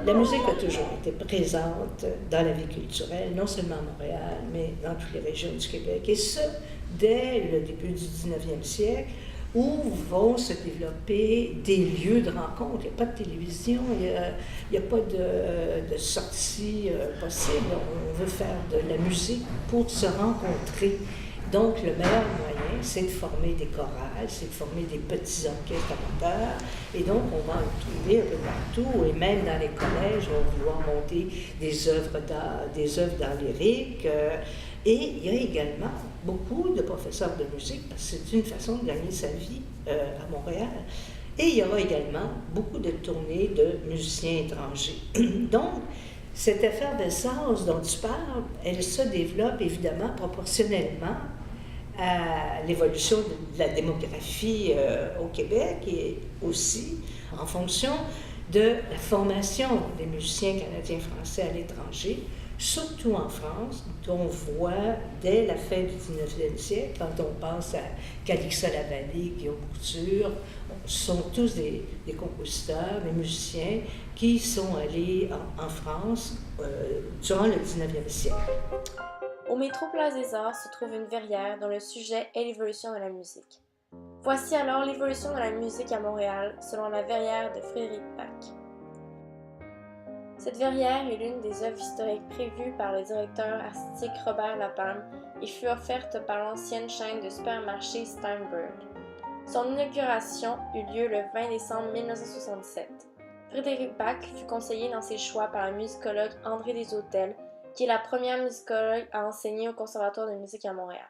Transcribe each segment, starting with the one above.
La musique a toujours été présente dans la vie culturelle, non seulement à Montréal, mais dans toutes les régions du Québec. Et ce, dès le début du 19e siècle, où vont se développer des lieux de rencontre. Il n'y a pas de télévision, il n'y a pas de sortie possible. On veut faire de la musique pour se rencontrer. Donc, le meilleur moyen, c'est de former des chorales, c'est de former des petits orchestres amateurs. Et donc, on va en trouver un peu partout. Et même dans les collèges, on va vouloir monter des œuvres d'art lyrique. Et il y a également beaucoup de professeurs de musique, parce que c'est une façon de gagner sa vie à Montréal. Et il y aura également beaucoup de tournées de musiciens étrangers. Donc, cette effervescence dont tu parles, elle se développe évidemment proportionnellement à l'évolution de la démographie au Québec et aussi en fonction de la formation des musiciens canadiens-français à l'étranger, surtout en France, dont on voit dès la fin du 19e siècle, quand on pense à Calixa Lavallée, Guillaume Couture, sont tous des compositeurs, des musiciens qui sont allés en France durant le 19e siècle. Au métro Place des Arts se trouve une verrière dont le sujet est l'évolution de la musique. Voici alors l'évolution de la musique à Montréal selon la verrière de Frédéric Bach. Cette verrière est l'une des œuvres historiques prévues par le directeur artistique Robert Lapalme et fut offerte par l'ancienne chaîne de supermarchés Steinberg. Son inauguration eut lieu le 20 décembre 1977. Frédéric Bach fut conseillé dans ses choix par le musicologue André Deshôtels, qui est la première musicologue à enseigner au Conservatoire de musique à Montréal.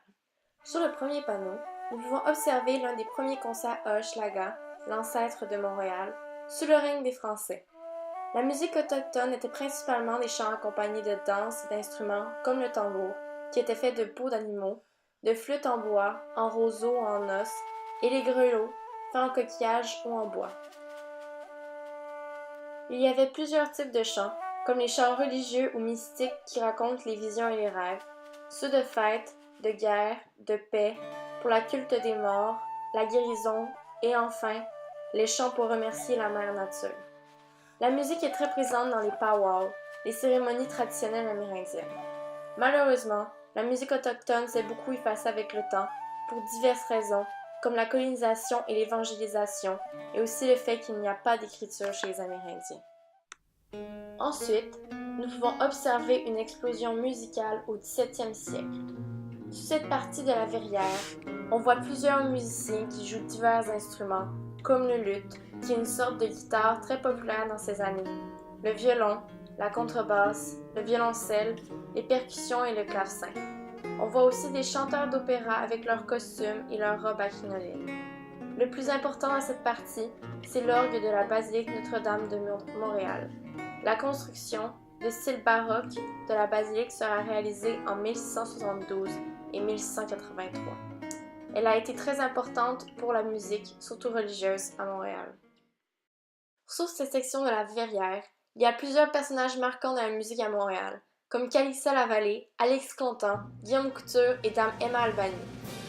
Sur le premier panneau, nous pouvons observer l'un des premiers concerts à Hochelaga, l'ancêtre de Montréal, sous le règne des Français. La musique autochtone était principalement des chants accompagnés de danses et d'instruments comme le tambour, qui était fait de peaux d'animaux, de flûtes en bois, en roseau ou en os, et les grelots, faits en coquillage ou en bois. Il y avait plusieurs types de chants, comme les chants religieux ou mystiques qui racontent les visions et les rêves, ceux de fête, de guerre, de paix, pour la culte des morts, la guérison, et enfin, les chants pour remercier la mère nature. La musique est très présente dans les powwows, les cérémonies traditionnelles amérindiennes. Malheureusement, la musique autochtone s'est beaucoup effacée avec le temps, pour diverses raisons, comme la colonisation et l'évangélisation, et aussi le fait qu'il n'y a pas d'écriture chez les Amérindiens. Ensuite, nous pouvons observer une explosion musicale au XVIIe siècle. Sur cette partie de la verrière, on voit plusieurs musiciens qui jouent divers instruments, comme le luth, qui est une sorte de guitare très populaire dans ces années, le violon, la contrebasse, le violoncelle, les percussions et le clavecin. On voit aussi des chanteurs d'opéra avec leurs costumes et leurs robes à crinoline. Le plus important dans cette partie, c'est l'orgue de la basilique Notre-Dame de Montréal. La construction, de style baroque, de la basilique sera réalisée en 1672 et 1683. Elle a été très importante pour la musique, surtout religieuse, à Montréal. Sur cette section de la verrière, il y a plusieurs personnages marquants de la musique à Montréal, comme Calixa Lavallée, Alexis Contant, Guillaume Couture et Dame Emma Albany.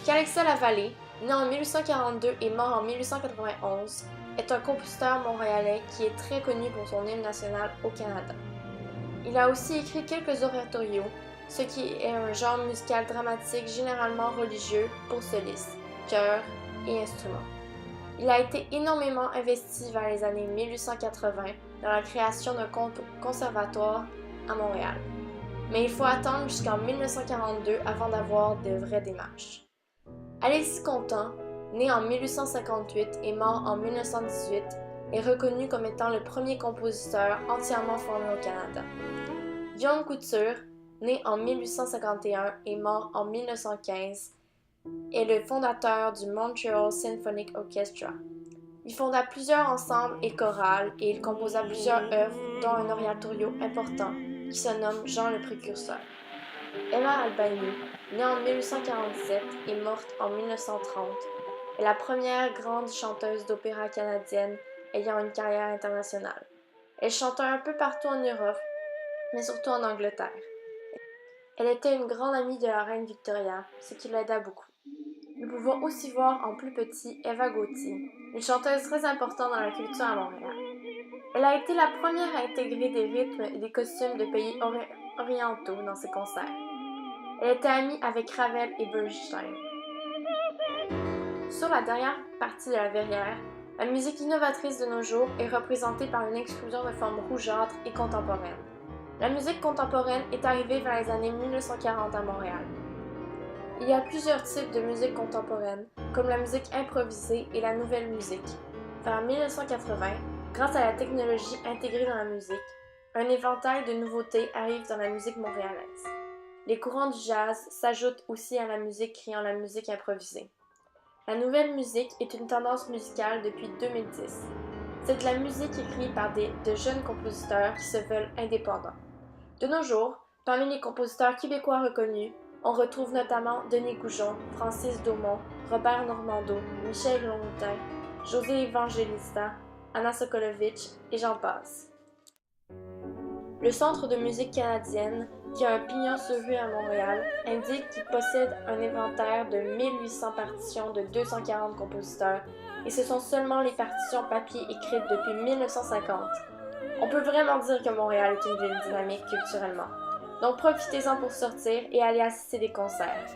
Calixa Lavallée, né en 1842 et mort en 1891, est un compositeur montréalais qui est très connu pour son hymne national au Canada. Il a aussi écrit quelques oratorios, ce qui est un genre musical dramatique généralement religieux pour solistes, chœurs et instruments. Il a été énormément investi vers les années 1880 dans la création d'un conservatoire à Montréal. Mais il faut attendre jusqu'en 1942 avant d'avoir de vraies démarches. Alexis Contant, né en 1858 et mort en 1918, est reconnu comme étant le premier compositeur entièrement formé au Canada. Guillaume Couture, né en 1851 et mort en 1915, est le fondateur du Montreal Symphonic Orchestra. Il fonda plusieurs ensembles et chorales et il composa plusieurs œuvres, dont un oratorio important qui se nomme Jean le Précurseur. Emma Albany, née en 1847 et morte en 1930, est la première grande chanteuse d'opéra canadienne ayant une carrière internationale. Elle chanta un peu partout en Europe, mais surtout en Angleterre. Elle était une grande amie de la reine Victoria, ce qui l'aida beaucoup. Nous pouvons aussi voir en plus petit Eva Gauthier, une chanteuse très importante dans la culture à Montréal. Elle a été la première à intégrer des rythmes et des costumes de pays orientaux dans ses concerts. Elle était amie avec Ravel et Bernstein. Sur la dernière partie de la verrière, la musique innovatrice de nos jours est représentée par une explosion de formes rougeâtres et contemporaines. La musique contemporaine est arrivée vers les années 1940 à Montréal. Il y a plusieurs types de musique contemporaine, comme la musique improvisée et la nouvelle musique. Vers 1980, grâce à la technologie intégrée dans la musique, un éventail de nouveautés arrive dans la musique montréalaise. Les courants du jazz s'ajoutent aussi à la musique créant la musique improvisée. La nouvelle musique est une tendance musicale depuis 2010. C'est de la musique écrite par de jeunes compositeurs qui se veulent indépendants. De nos jours, parmi les compositeurs québécois reconnus, on retrouve notamment Denis Goujon, Francis Daumont, Robert Normando, Michel Longuetin, José Evangelista, Anna Sokolovitch et j'en passe. Le Centre de musique canadienne, qui a un pignon sur rue à Montréal, indique qu'il possède un inventaire de 1800 partitions de 240 compositeurs, et ce sont seulement les partitions papier écrites depuis 1950. On peut vraiment dire que Montréal est une ville dynamique culturellement. Donc profitez-en pour sortir et aller assister des concerts.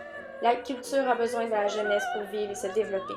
La culture a besoin de la jeunesse pour vivre et se développer.